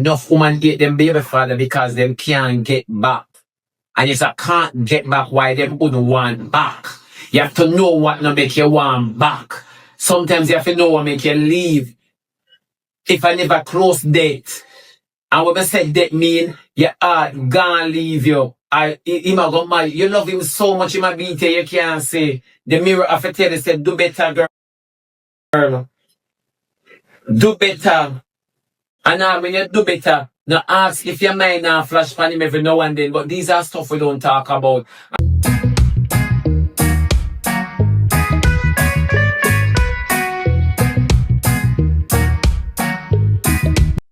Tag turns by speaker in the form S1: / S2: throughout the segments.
S1: Enough women hate them baby father because them can't get back. And you say can't get back why them wouldn't want back. You have to know what no make you want back. Sometimes you have to know what make you leave. If I never close date, and when I say that mean your heart gonna leave you. He might go mad. You love him so much, he might beat you, you can't say. The mirror have to tell you, say, do better, girl. Do better. And now when you do better, now ask if your mind now flash on him every now and then. But these are stuff we don't talk about.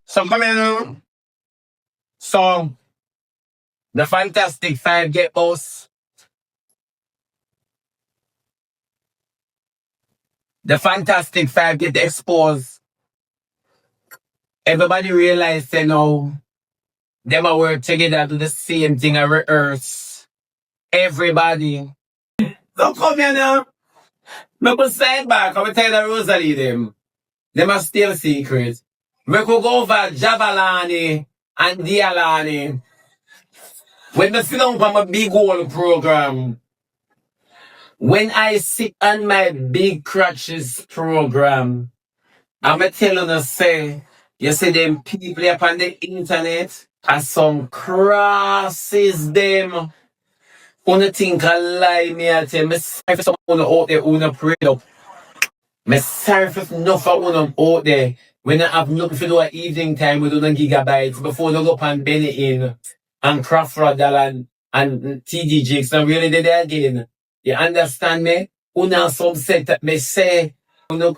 S1: So come in. So the Fantastic Five get boss. The Fantastic Five get exposed. Everybody realize they know them a work together do the same thing every earth. Everybody. So come here now. Me go side back, I will tell the Rosalie them. Them are still secret. We could go over Jabalani and Dialani. When me sit down for my big old program. When I sit on my big crutches program, I'm telling you say, you see them people up on the internet are some crosses them. Wanna think I lie me I tell me sorry for someone out there who not prayed up. Me sorry for enough for one out there. When I have nothing to do at evening time with 1 gigabytes before they go up and Benny in and Crawford and TD Jakes and really did it again. You understand me? Una some set that me say una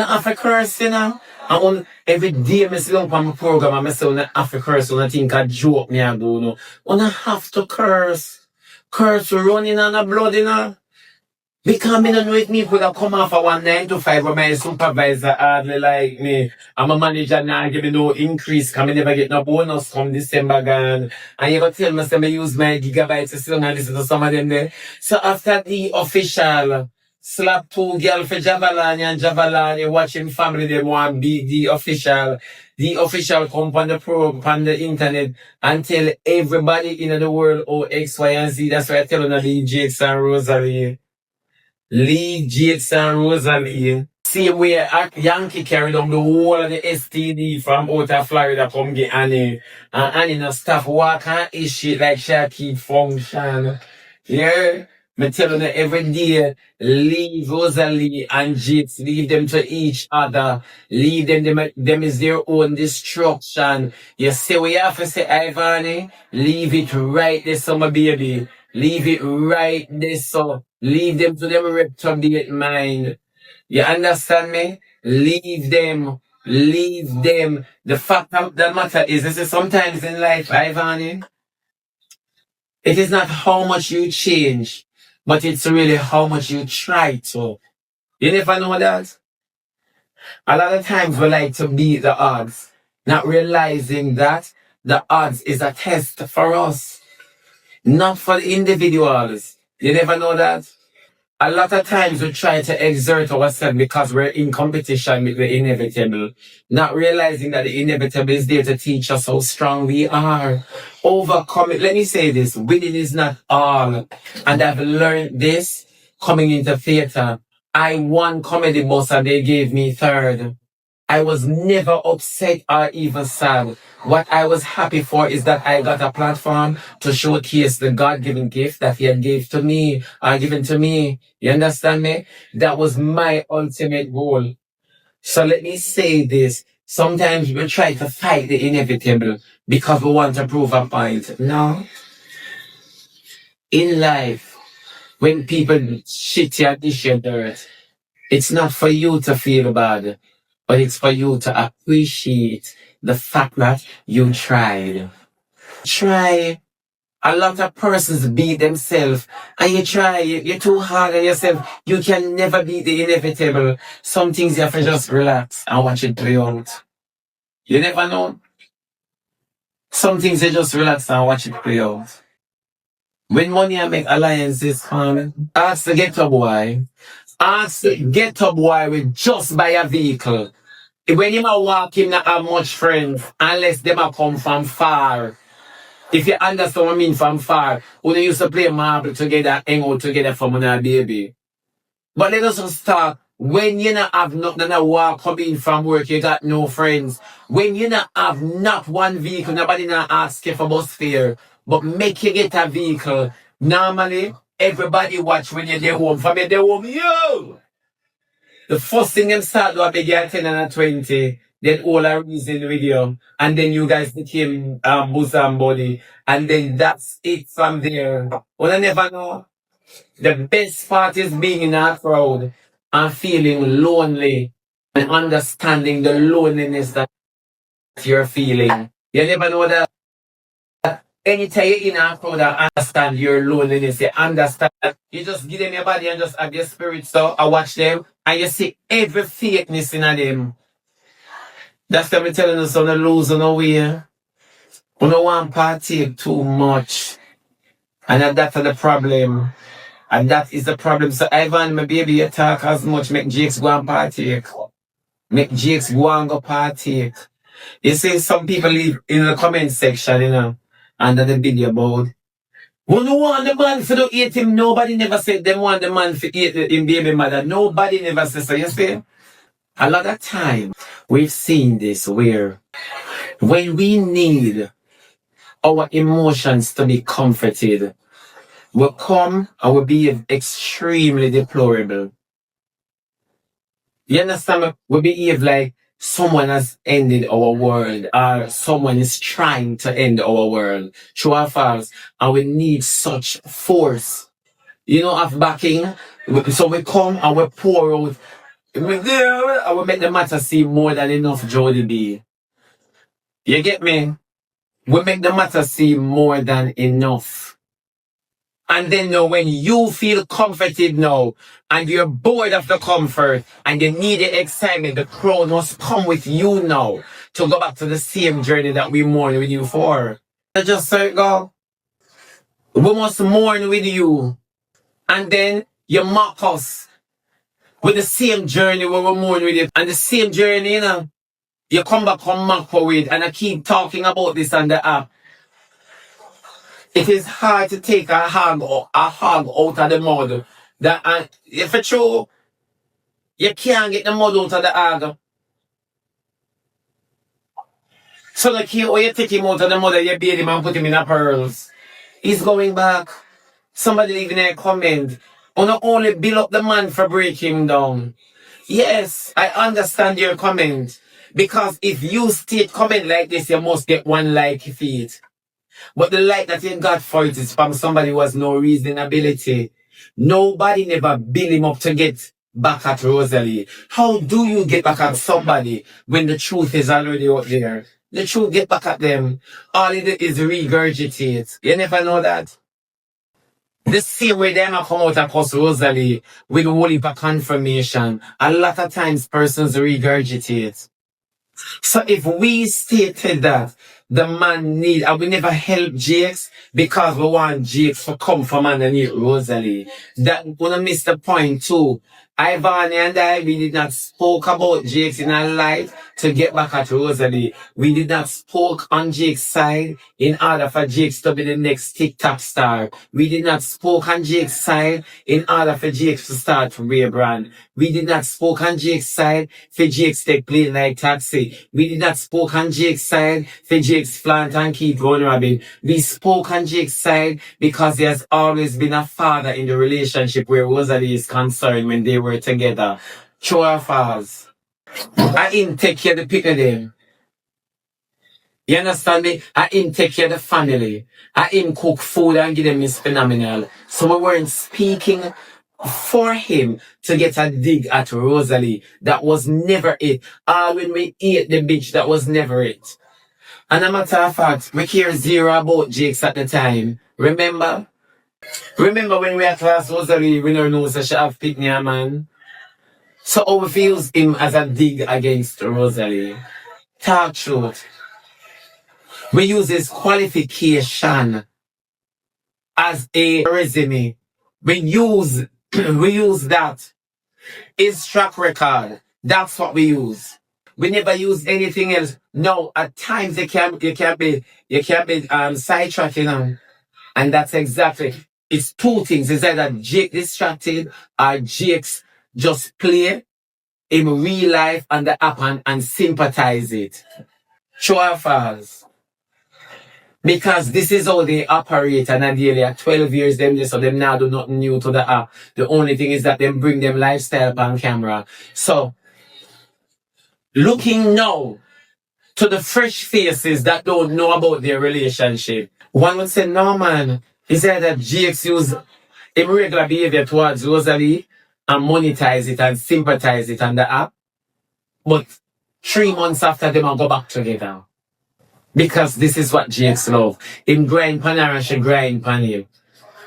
S1: have a curse, you know. And every day me sit on my program and me say una have a curse, una think a joke me I do no. Una have to curse. Curse running on the blood, you know. Because I don't know if me could have come off a 1 9 to 5 where my supervisor hardly like me. And my manager now give me no increase because I never get no bonus from December gone. And you gotta tell me say I use my gigabytes to sit down and listen to some of them there. So after the official slap 2 girl for Jabalani and Jabalani watching family them want be the official. The official come on the program on the internet and tell everybody in the world oh X, Y, and Z. That's why I tell them the Jakes and Rosealee. Jakes and Rosealee. Same way Yankee carried on the whole of the STD from out of Florida come get Annie. And Annie no staff walk and issue like she keep function. Yeah. Me telling you every day, leave Rosalie and Jakes, leave them to each other. Leave them is their own destruction. You see what you have to say, Ivani? Leave it right there, summer baby. Leave it right there, so. Leave them to them reprobate mind. You understand me? Leave them. Leave them. The fact of the matter is, this is sometimes in life, Ivani, it is not how much you change, but it's really how much you try to. You never know that? A lot of times we like to beat the odds, not realizing that the odds is a test for us, not for the individuals. You never know that? A lot of times we try to exert ourselves because we're in competition with the inevitable, not realizing that the inevitable is there to teach us how strong we are. Overcoming, let me say this, winning is not all. And I've learned this coming into theater. I won comedy bus and they gave me third. I was never upset or even sad. What I was happy for is that I got a platform to showcase the God-given gift that He had given to me. You understand me? That was my ultimate goal. So let me say this. Sometimes we try to fight the inevitable because we want to prove a point. No. In life, when people shit you and dish your dirt, it's not for you to feel bad, but it's for you to appreciate the fact that you tried. Try. A lot of persons beat themselves and you try, you're too hard on yourself. You can never beat the inevitable. Some things you have to just relax and watch it play out. You never know. Some things you just relax and watch it play out. When money I make alliances, ask the ghetto boy. Ask the ghetto boy will just buy a vehicle. When you a walk, him not have much friends unless them a come from far. If you understand what I mean from far, when they used to play marble together, hang out together from when I baby. But let us just start. When you not have nothing to walk coming from work, you got no friends. When you not have not one vehicle, nobody not ask you for bus fare. But make you get a vehicle. Normally, everybody watch when you're there home. From your day home, yo! The first thing them start do, beg you 10 and a 20. Then all are reason with you. And then you guys became bosom buddy. And then that's it from there. Well, I never know. The best part is being in a crowd and feeling lonely and understanding the loneliness that you're feeling. You never know that anytime you're in a crowd and understand your loneliness, you understand that you just give them your body and just have your spirit. So I watch them and you see every fakeness in them. That's what I'm telling you, so no lose no way. You don't want to partake too much. And that's the problem. And that is the problem. So Ivan, my baby, you talk as much, make Jakes go and partake. Make Jakes go and go partake. You see, some people leave in the comment section, under the video about, well, no want the man for to eat him. Nobody never said them want the man for eat him baby mother. Nobody never said so. You see? A lot of time we've seen this where when we need our emotions to be comforted, we come and we behave extremely deplorable. You understand me? We behave like someone has ended our world or someone is trying to end our world. True or false? And we need such force, of backing. So we come and we pour out. And we make the matter seem more than enough, Jody B. You get me? We make the matter seem more than enough. And then now when you feel comforted now and you're bored of the comfort and you need the excitement, the crowd must come with you now to go back to the same journey that we mourn with you for. Just so it go. We must mourn with you. And then you mock us with the same journey where we mourn with you. And the same journey, you come back and mock with, and I keep talking about this on the app. It is hard to take a hog out of the mud. If it's true, you can't get the mud out of the hog. So like you take him out of the mud and you bathe him and put him in a pearls. He's going back. Somebody leaving a comment. You not only build up the man for breaking him down. Yes, I understand your comment. Because if you state comment like this, you must get one like feet. But the light that you got for it is from somebody who has no reasonability. Nobody never build him up to get back at Rosealee. How do you get back at somebody when the truth is already out there? The truth get back at them. All it is regurgitate. You never know that? The same way them come out across Rosealee with a whole heap of confirmation. A lot of times persons regurgitate. So if we stated that the man and we never help Jakes because we want Jakes to come from underneath Rosealee, that gonna miss the point too. Ivan and I, we did not spoke about Jakes in our life to get back at Rosealee. We did not spoke on Jakes' side in order for Jakes to be the next TikTok star. We did not spoke on Jakes' side in order for Jakes to start rebrand. We did not spoke on Jakes' side for Jakes take plane like taxi. We did not spoke on Jakes' side for Jakes flaunt and keep going rabbit. We spoke on Jakes' side because he has always been a father in the relationship where Rosealee is concerned when they were together. True or false? I didn't take care of the people them. You understand me? I didn't take care of the family. I didn't cook food and give them is phenomenal. So we weren't speaking for him to get a dig at Rosealee. That was never it. When we ate the bitch, that was never it. And a matter of fact, we care zero about Jakes at the time. Remember? Remember when we at class Rosealee, we never know that she have pitney a man? So we feels him as a dig against Rosealee. Talk truth. We use his qualification as a resume. We use we use that. His track record. That's what we use. We never use anything else. No, at times you can't be sidetracked, And that's exactly, it's two things. It's either Jake distracted or Jake's just play in real life on the app and sympathize it. True or false? Because this is how they operate, and ideally at 12 years so them now do nothing new to the app. The only thing is that them bring them lifestyle on camera. So looking now to the fresh faces that don't know about their relationship, one would say, no man, he said that GX use irregular behavior towards Rosalie and monetize it and sympathize it on the app. But 3 months after them and go back together. Because this is what Jake's love. Him grind pan her and she grind pan him.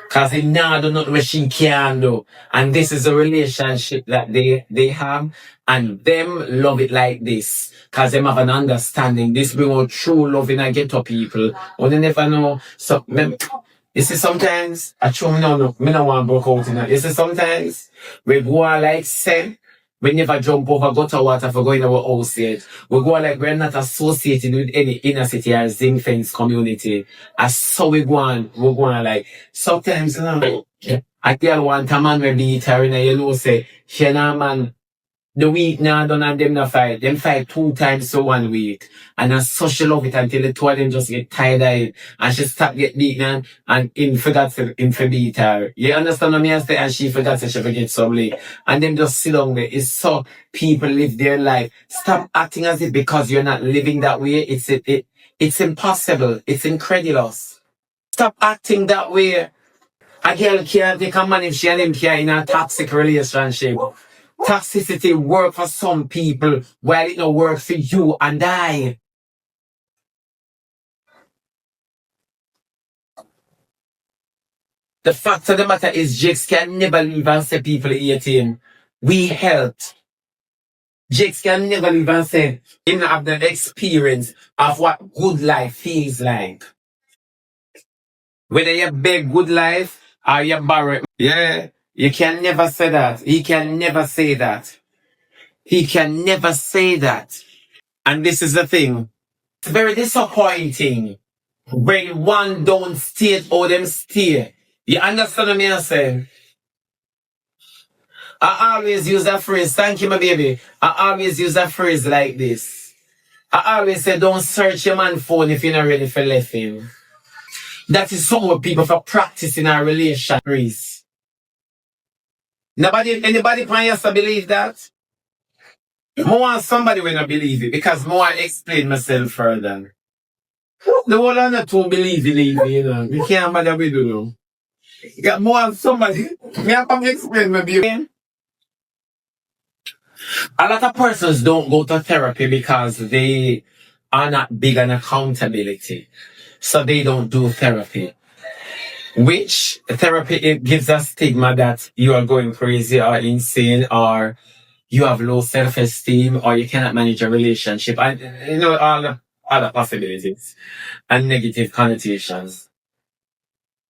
S1: Cause he now do nothing what she can do. And this is a relationship that they have. And them love it like this. Cause them have an understanding. This bring out true love in a ghetto people. But they never know. So, you see sometimes, I true me no look, me no want broke out in it. You see sometimes, we go on like say, we never jump over gutter water for going to our house yet. We go like we're not associated with any inner city or zinc fence community. As so we go on like, sometimes, a girl want a man we beat her in say, she nah man, the week now done and them not fight. Them fight 2 times so 1 week. And as so she love it until the 2 of them just get tired of it. And she stop get beaten and in forgot to beat her. You understand what I say? And she forgot to she forget somebody. And them just sit down there. It's so people live their life. Stop acting as if because you're not living that way. It's impossible. It's incredulous. Stop acting that way. A girl can't take a man if she and him can in a toxic relationship. Toxicity work for some people while it don't work for you and I. The fact of the matter is Jakes can never leave and say people hate him. We helped. Jakes can never leave and say he not have the experience of what good life feels like. Whether you beg good life or you borrow it. Yeah, you can never say that. He can never say that. He can never say that. And this is the thing. It's very disappointing when one don't state or them stay. You understand what I'm saying? I always use that phrase, thank you my baby. I always use that phrase like this. I always say don't search your man phone if you're not ready for left him. That is some what people for practicing our relationship. Anybody can yes to believe that? More want somebody when I believe it because more I explain myself further. The whole of not to believe it, You can't bother with you. You got more than somebody. Me have to explain my view. A lot of persons don't go to therapy because they are not big on accountability. So they don't do therapy. Which therapy it gives a stigma that you are going crazy or insane or you have low self-esteem or you cannot manage a relationship. And all the other possibilities and negative connotations.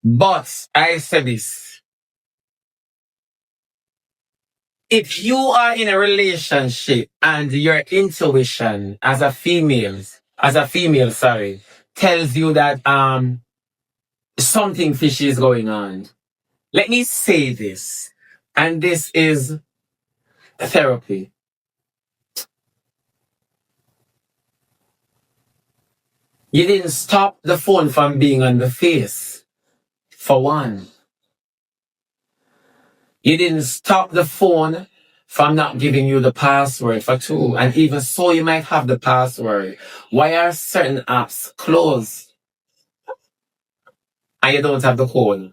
S1: But I say this. If you are in a relationship and your intuition as a female, tells you that something fishy is going on. Let me say this. And this is therapy. You didn't stop the phone from being on the face, for one. You didn't stop the phone from not giving you the password, for two. And even so, you might have the password. Why are certain apps closed? And you don't have the code.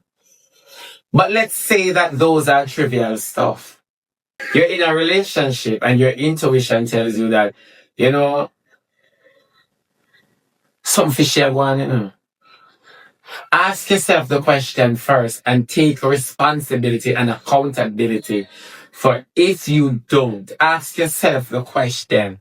S1: But let's say that those are trivial stuff. You're in a relationship and your intuition tells you that, some fishy are going, Ask yourself the question first and take responsibility and accountability for if you don't. Ask yourself the question,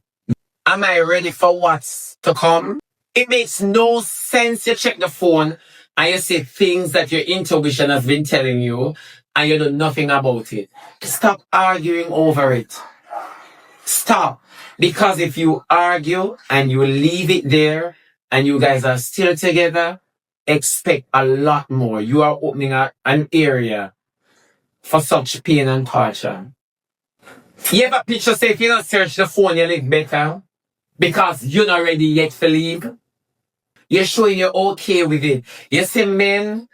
S1: am I ready for what's to come? It makes no sense you check the phone and you see things that your intuition has been telling you and you know nothing about it. Stop arguing over it. Stop. Because if you argue and you leave it there and you guys are still together, expect a lot more. You are opening an area for such pain and torture. You ever picture say if you don't search the phone, you live better? Because you're not ready yet to leave? You're showing you're okay with it. You see, men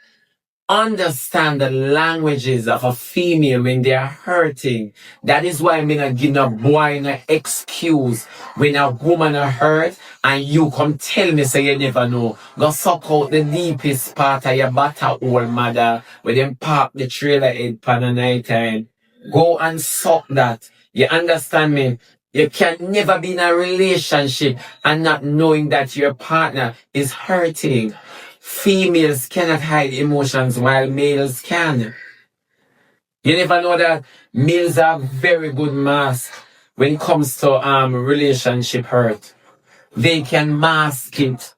S1: understand the languages of a female when they are hurting. That is why me not give no boy no excuse when a woman are hurt and you come tell me say you never know. Go suck out the deepest part of your butter old mother where them park the trailer head pan a night time. Go and suck that. You understand me? You can never be in a relationship and not knowing that your partner is hurting. Females cannot hide emotions while males can. You never know that males are very good mask when it comes to relationship hurt. They can mask it.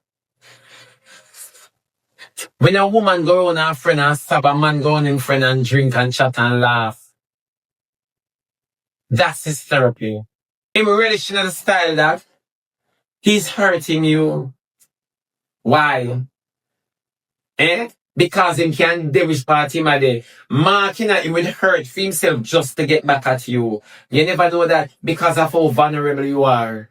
S1: When a woman go on her friend and stab a man go on him friend and drink and chat and laugh. That's his therapy. Him really shouldn't style that. He's hurting you. Why? Eh? Because him can devilish part him a day. Marking at him will hurt for himself just to get back at you. You never know that because of how vulnerable you are.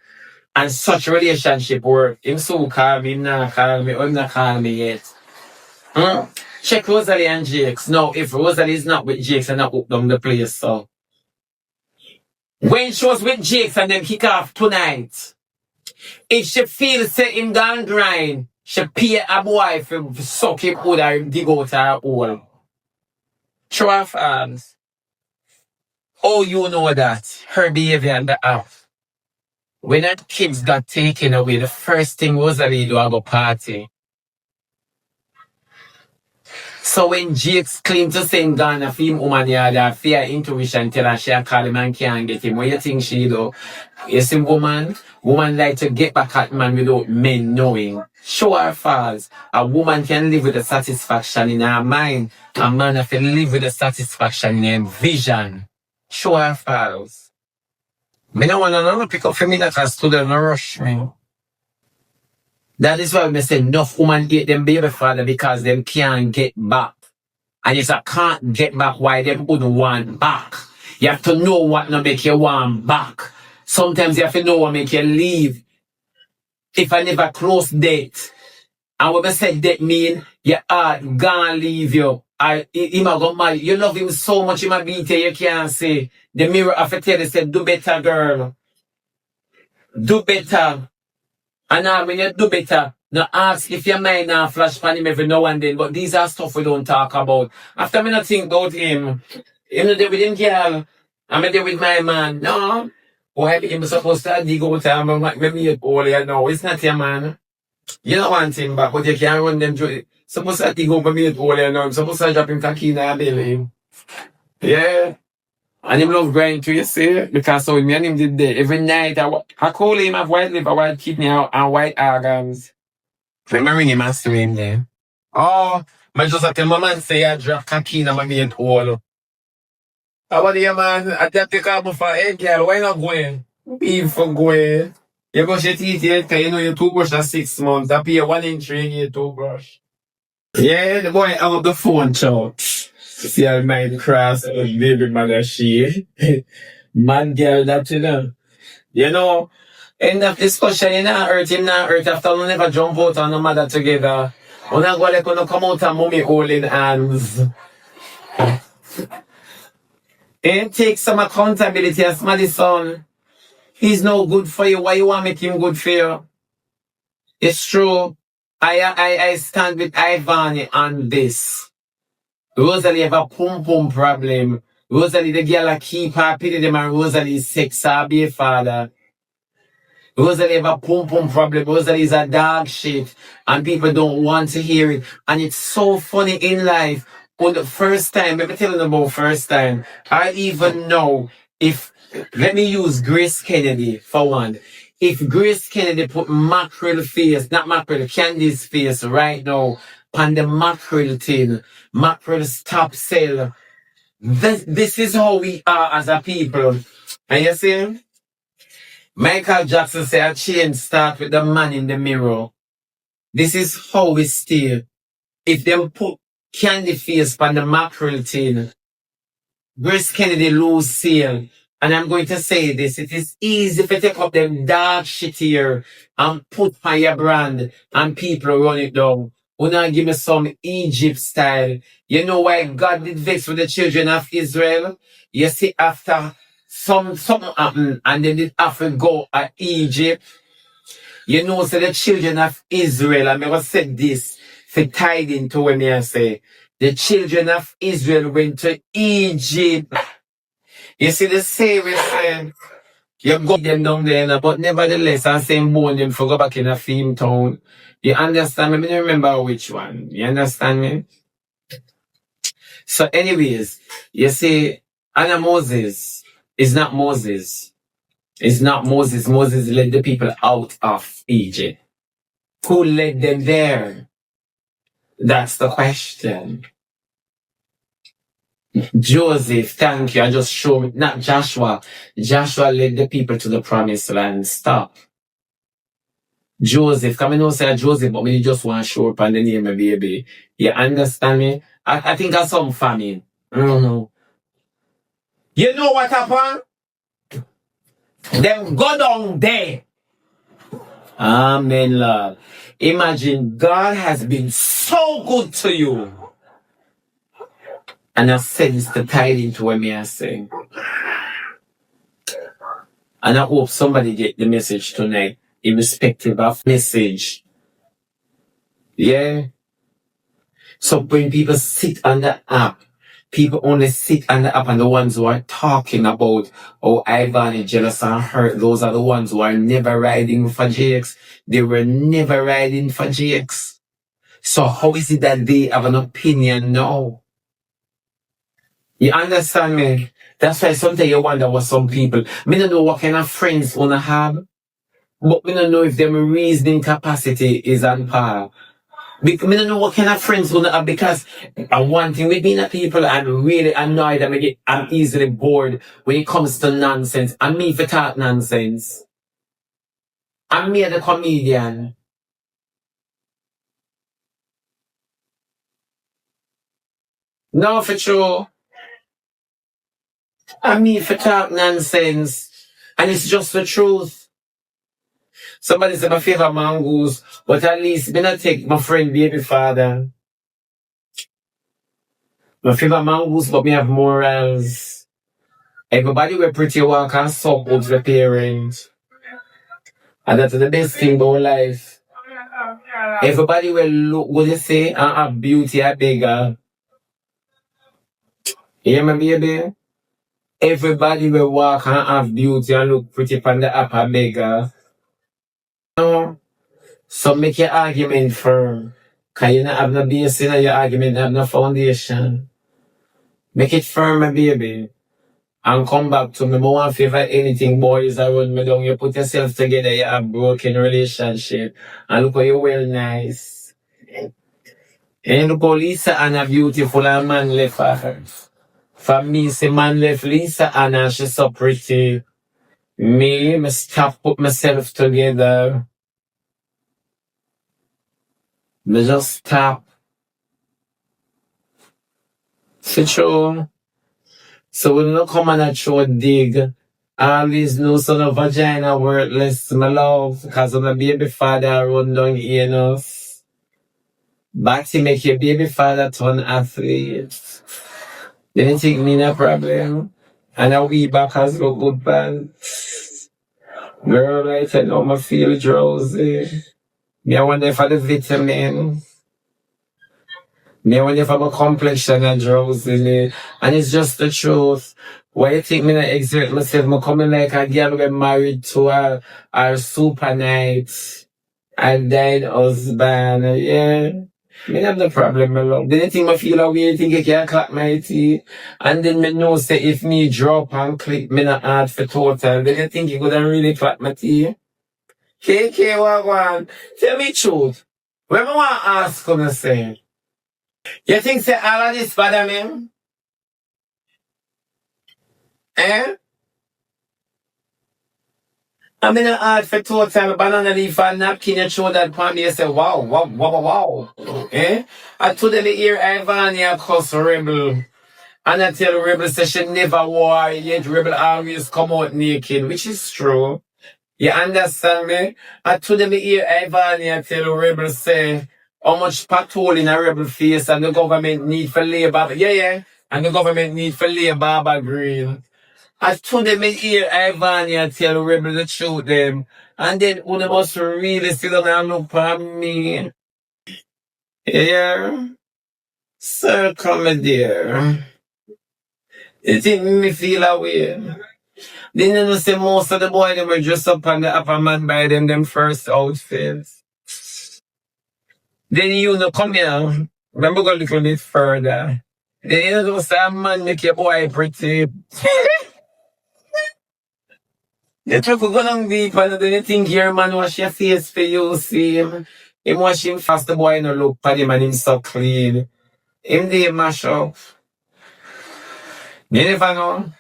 S1: And such relationship work. Him so call me, him not call me, or him not call me yet. Hmm? Check Rosalie and Jakes. No, if Rosalie is not with Jakes, and not up down the place, so. When she was with Jakes and then kick off tonight, if she feels say him gone grind, she pay a boy for suck him out or dig out her hole. True or false? Oh, you know that. Her behavior and the app. When her kids got taken away, the first thing Rosalie do have a party. So when Jakes claimed to say gone a film woman had a fear intuition tell her she call him and can't get him. What you think she do? You see woman like to get back at man without men knowing. Show her false. A woman can live with the satisfaction in her mind. A man have to live with the satisfaction in her vision. Show her false. Me no want to pick up for me that a student no rush me. That is why we say enough women hate them baby father because them can't get back. And if I can't get back, why them wouldn't want back? You have to know what not make you want back. Sometimes you have to know what make you leave. If I never close date, and what I said that mean, your heart gonna leave you. He might go mad. You love him so much, he might beat you, you can't say. The mirror have to tell you, say, do better, girl. Do better. And now when you do better, now ask if your mind now flash upon him every now and then. But these are stuff we don't talk about. After me not think about him, you know, there with him girl. I'm there with my man. No. Why him supposed to dig out time when me all you know. It's not your man. You don't want him back, but you can't run them through. Supposed to dig over me all you know. I'm supposed to drop him kaki in our belly. Yeah. And him love grind too, you see? Because so me and him did that. Every night I call him have white liver, white kidney and white organs. Let me ring him and see him there. Oh, I just tell my man say I drop kaki in my main hole. How about you man? I just take off for hey girl, why not going? Be for going. You brush your teeth yet, cause you know your toothbrush at 6 months. I pay 1 inch ring your toothbrush. Yeah, the boy hung up the phone, chow. See how mind cross baby mother she. Man girl that you know. You know, end of discussion, you know, hurt him not hurt after we never jump out on no mother together. We not go like we come out and mommy holding hands. And take some accountability as my son. He's no good for you. Why you want to make him good for you? It's true. I stand with Ivan on this. Rosalie have a pum pum problem. Rosalie the girl a keep her pity them and Rosalie sex her be a father. Rosalie have a pum pum problem. Rosalie is a dog shit. And people don't want to hear it. And it's so funny in life. On the first time, let me tell you about first time. I even know if, let me use Grace Kennedy for one. If Grace Kennedy put mackerel face, not mackerel, Candy's face right now on the mackerel thing, mackerel stop sale. This is how we are as a people. And you see? Michael Jackson said a change start with the man in the mirror. This is how we steal. If them put candy face on the mackerel tin, Grace Kennedy lose sale. And I'm going to say this, it is easy to take up them dark shit here and put on your brand and people run it down. Wanna give me some Egypt style. You know why God did vex with the children of Israel? You see, after something happened and they did have to go at Egypt. You know, so the children of Israel, I never said this, for tied into when I say, the children of Israel went to Egypt. You see the series saying, you go them down there, but nevertheless, I say more them for go back in a theme town. You understand me? I don't remember which one. You understand me? So anyways, you see, Anna Moses is not Moses. It's not Moses. Moses led the people out of Egypt. Who led them there? That's the question. Joseph, thank you. I just showed, not Joshua. Joshua led the people to the promised land. Stop. Joseph, come and say Joseph, but me just want to show up on the name of baby. You understand me? I think that's some famine. I don't know. You know what happened? Them go down there. Amen, Lord. Imagine God has been so good to you. And I sense the tidings to what me I say. And I hope somebody get the message tonight, irrespective of message. Yeah. So when people sit on the app, people only sit on the app and the ones who are talking about oh Ivan is jealous and hurt, those are the ones who are never riding for Jakes. They were never riding for Jakes. So how is it that they have an opinion now? You understand me? That's why sometimes you wonder what some people, me don't know what kind of friends wanna have, but me don't know if their reasoning capacity is on par. Because me don't know what kind of friends wanna have because one thing with being a people I'm really annoyed and I'm easily bored when it comes to nonsense. And me for talk nonsense. I'm me the comedian. No for sure. I'm me for talk nonsense. And it's just the truth. Somebody said my favorite mangoes, but at least me not take my friend baby father. My favorite mangoes, but me have morals. Everybody were pretty walk and suck out the parents. And that's the best thing about life. Everybody will look what they say and have beauty a bigger. You hear me, baby? Everybody will walk and have beauty and look pretty from the upper bigger. No. So make your argument firm. Cause you not have no base in your argument, have no foundation. Make it firm, my baby. And come back to me. I want favor anything boys around me down. You put yourself together, you have broken relationship. And look how you well nice. And look how Lisa Anna beautiful and man left for her. For me, say man left Lisa Anna, she's so pretty. Me stop put myself together. Me just stop. For sure. So we don't come on a show dig. All these new son of vagina worthless, my love. Cause I'm a baby father run down anus. Batty make your baby father turn athlete. Didn't think me no problem. And a wee back has look good pants. Girl, I tell you, I feel drowsy. Me I wonder for the vitamin. Me I wonder for my complexion and drowsy. And it's just the truth. Why you think me not exert myself? Me coming like a girl get married to our super night. And then husband, yeah. Me have no problem, my love. Didn't think me feel a way, think I can clap my teeth. And then me know say if me drop and click, me not hard for total. Didn't think you could really clap my teeth. KK Wagwan, tell me truth. When I want to ask you say, you think say all of this bother me? Eh? I'm in an art for total banana leaf and napkin. You show that for me. You say, wow, wow, wow, wow, wow. Eh? I told them here, Ivania cuss Rebel. And I tell Rebel say she never wore, yet Rebel always come out naked, which is true. You understand me? I told them here, Ivania tell Rebel say, how much patrol in a Rebel face and the government need for labor. Yeah, yeah. And the government need for labor green. I told them in here, Ivania tell Rebel to shoot them. And then one of us really sit down and look at me. Yeah. Sir, come dear. It didn't make me feel away. Then you know say most of the boys they were dressed up on the upper man by them first outfits. Then you know come here. Remember go a little bit further. Then you know say a man make your boy pretty. You try to go down deep and then you think your man wash your face for you, see him. Him wash him fast, the boy no look at him and him so clean. Him they mash up. You never know.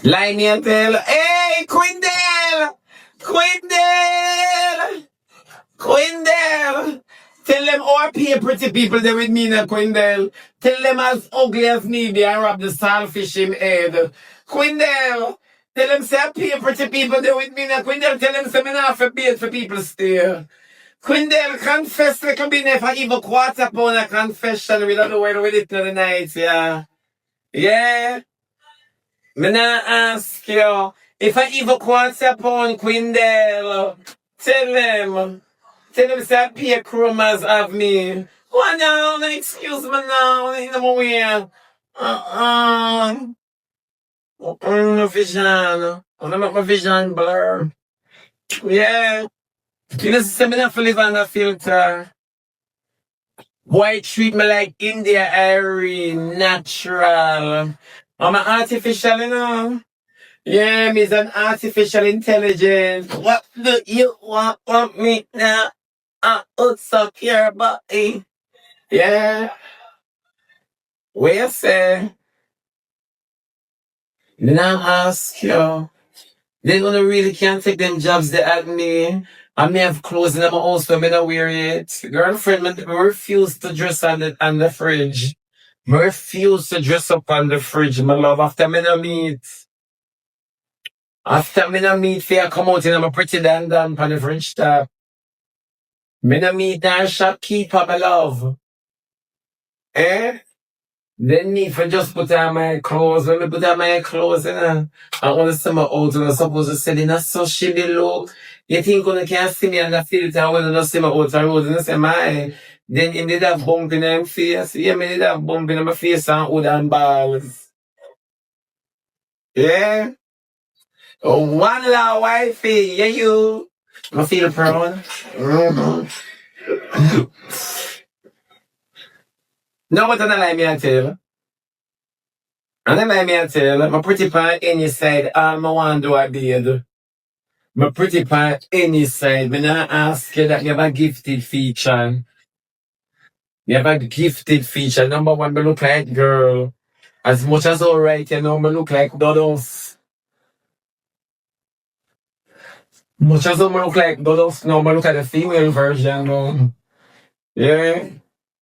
S1: Lie me and tell, hey, Quindale! Quindale! Quindale! Tell them all pay pretty people there with me now, Quindale. Tell them as ugly as me, they are rob the saltfish in head. Quindale! Tell them say I pay pretty people there with me now, Quindale. Tell them say me not for bait for people stay. Quindale, confess like I be there for even quarter pound of confession. We don't know where with it in the night, yeah. Yeah. Me not ask you if I even quarter upon Quindale. Tell them say I pay chromas of me. What now? Excuse me now. In the way. No vision. I don't make my vision blur. Yeah. You know, say me not live on a filter. Boy treat me like India Airy natural. I'm an artificial, you know. Yeah, me's an artificial intelligence. What do you want from me now? What's up your body? Yeah. What you say? Then I ask you. They gonna really can't take them jobs they at me. I may have clothes in my house, but I don't wear it. Girlfriend, I refuse to dress on the fridge. I refuse to dress up on the fridge, my love, after me no meet. After me no meet, fear come out in my pretty dandan on the fridge top. Me no meet that shopkeeper, my love. Eh? Then me for just put on my clothes. When me put on my clothes, I want to see my out and I'm supposed to say, that's so shitty look. You think you can see me and I feel it and when I see my out and road and I say, my, then you need that bump in my face. Yeah, me need that bump in my face and hood and balls. Yeah? Oh, one la wifey, yeah you. I feel proud. Mm-hmm. No, but I don't like me I tell. And then let me tell you, my pretty part any side, all I want to do I did. My pretty part any side, me not ask you that you have a gifted feature. You have a gifted feature. Number one, me look like girl. As much as alright, you know, me look like dodos. Much as me look like dodos, no, me look at the female version, no. Yeah.